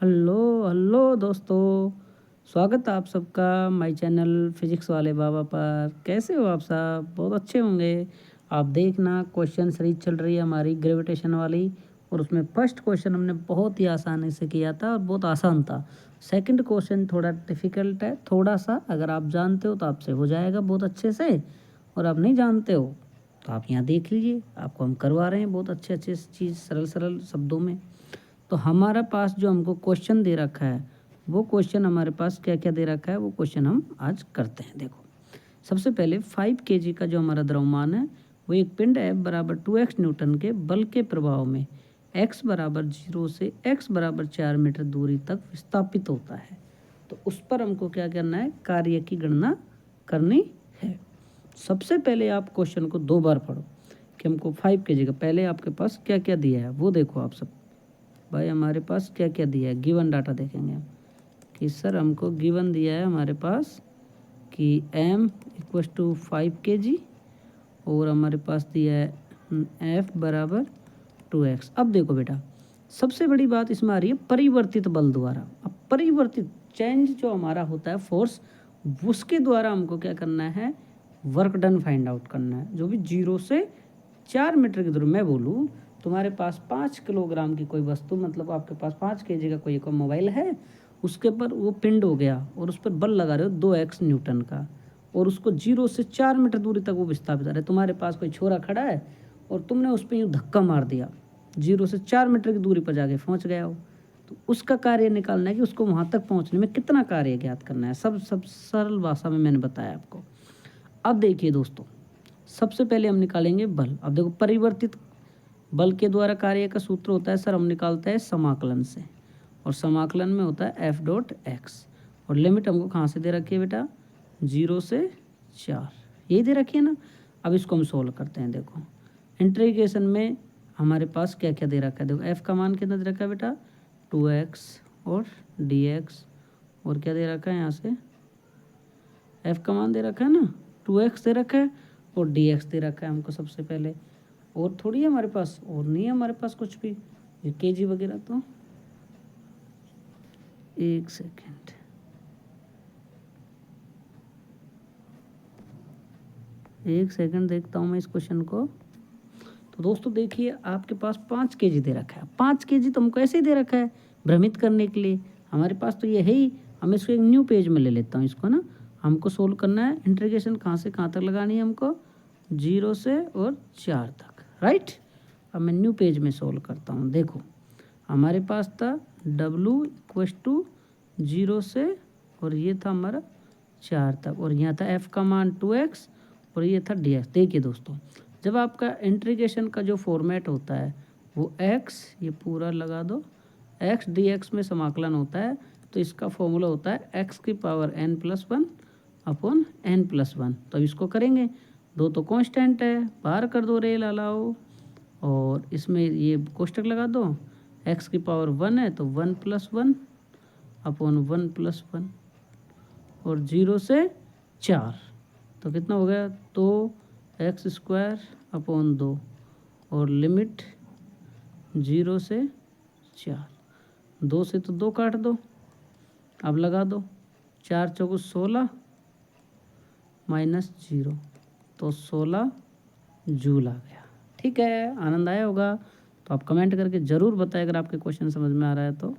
Hello hello दोस्तों, स्वागत है आप सबका माय चैनल फिजिक्स वाले बाबा पर। कैसे हो आप सब? बहुत अच्छे होंगे। आप देखना क्वेश्चन सीरीज चल रही है हमारी ग्रेविटेशन वाली, और उसमें फर्स्ट क्वेश्चन हमने बहुत ही आसानी से किया था और बहुत आसान था। सेकंड क्वेश्चन थोड़ा डिफ़िकल्ट है, थोड़ा सा अगर आप जानते हो तो आपसे हो जाएगा बहुत अच्छे से, और आप नहीं जानते हो तो आप यहाँ देख लीजिए, आपको हम करवा रहे हैं बहुत अच्छे अच्छे चीज़ सरल सरल शब्दों में। तो हमारा पास जो हमको क्वेश्चन दे रखा है, वो क्वेश्चन हमारे पास क्या क्या दे रखा है, वो क्वेश्चन हम आज करते हैं। देखो, सबसे पहले 5 kg का जो हमारा द्रव्यमान है, वो एक पिंड F बराबर 2x न्यूटन के बल के प्रभाव में x बराबर 0 से x बराबर 4 मीटर दूरी तक विस्थापित होता है। तो उस पर हमको क्या करना है, कार्य की गणना करनी है। सबसे पहले आप क्वेश्चन को 2 बार पढ़ो कि हमको 5 kg का पहले आपके पास क्या क्या दिया है वो देखो। आप सब भाई हमारे पास क्या क्या दिया है, गिवन डाटा देखेंगे हम कि सर हमको गिवन दिया है हमारे पास कि m इक्वस टू 5 kg, और हमारे पास दिया है f बराबर 2x। अब देखो बेटा, सबसे बड़ी बात इसमें आ रही है परिवर्तित बल द्वारा। अब परिवर्तित चेंज जो हमारा होता है फोर्स, उसके द्वारा हमको क्या करना है, वर्क डन फाइंड आउट करना है। जो भी 0 से 4 मीटर की दूरी, मैं बोलूँ तुम्हारे पास 5 किलोग्राम की कोई वस्तु, मतलब आपके पास 5 kg का कोई मोबाइल है, उसके पर वो पिंड हो गया और उस पर बल लगा रहे हो 2x न्यूटन का, और उसको 0 से 4 मीटर दूरी तक वो विस्थापित है। तुम्हारे पास कोई छोरा खड़ा है और तुमने उस पर यूँ धक्का मार दिया, 0 से 4 मीटर की दूरी पर जाके पहुँच गया हो, तो उसका कार्य निकालना है कि उसको वहाँ तक पहुँचने में कितना कार्य ज्ञात करना है। सब सरल भाषा में मैंने बताया आपको। अब देखिए दोस्तों, सबसे पहले हम निकालेंगे बल। अब देखो, परिवर्तित बल के द्वारा कार्य का सूत्र होता है सर, हम निकालते हैं समाकलन से, और समाकलन में होता है f डॉट एक्स, और लिमिट हमको कहाँ से दे रखी है बेटा, 0 से 4, यही दे रखी है ना। अब इसको हम सोल्व करते हैं। देखो, इंटीग्रेशन में हमारे पास क्या क्या दे रखा है, देखो f का मान कितना दे रखा है बेटा, 2x, और dx, और क्या दे रखा है यहाँ से, f का मान दे रखा है ना, 2x दे रखा है, और dx दे रखा है हमको सबसे पहले। और थोड़ी है हमारे पास, और नहीं है हमारे पास कुछ भी, ये केजी वगैरह। तो एक सेकेंड, देखता हूँ मैं इस क्वेश्चन को। तो दोस्तों देखिए, आपके पास 5 kg दे रखा है। 5 kg तो हमको ऐसे ही दे रखा है भ्रमित करने के लिए, हमारे पास तो ये है ही। हम इसको एक न्यू पेज में ले लेता हूँ इसको ना। हमको सोल्व करना है, इंटीग्रेशन कहाँ से कहाँ तक लगानी है हमको, 0 से और 4 तक, राइट। अब मैं न्यू पेज में सोल्व करता हूँ। देखो, हमारे पास था W इक्वस टू 0 से, और ये था हमारा 4 तक, और यहाँ था f का मान 2x, और ये था dx। देखिए दोस्तों, जब आपका इंटीग्रेशन का जो फॉर्मेट होता है वो x, ये पूरा लगा दो, x dx में समाकलन होता है, तो इसका फॉर्मूला होता है x की पावर n+1 अपॉन n+1। तो अब इसको करेंगे, दो तो कांस्टेंट है, बाहर कर दो, रेल अलाओ, और इसमें ये कोष्टक लगा दो, x की पावर 1 है तो 1+1 अपॉन 1+1, और 0 से 4, तो कितना हो गया, तो x² अपॉन 2, और लिमिट 0 से 4, 2 से तो 2 काट दो, अब लगा दो, 4 चौको 16 -0, तो 16 जूल आ गया। ठीक है, आनंद आया होगा तो आप कमेंट करके ज़रूर बताएं अगर आपके क्वेश्चन समझ में आ रहा है तो।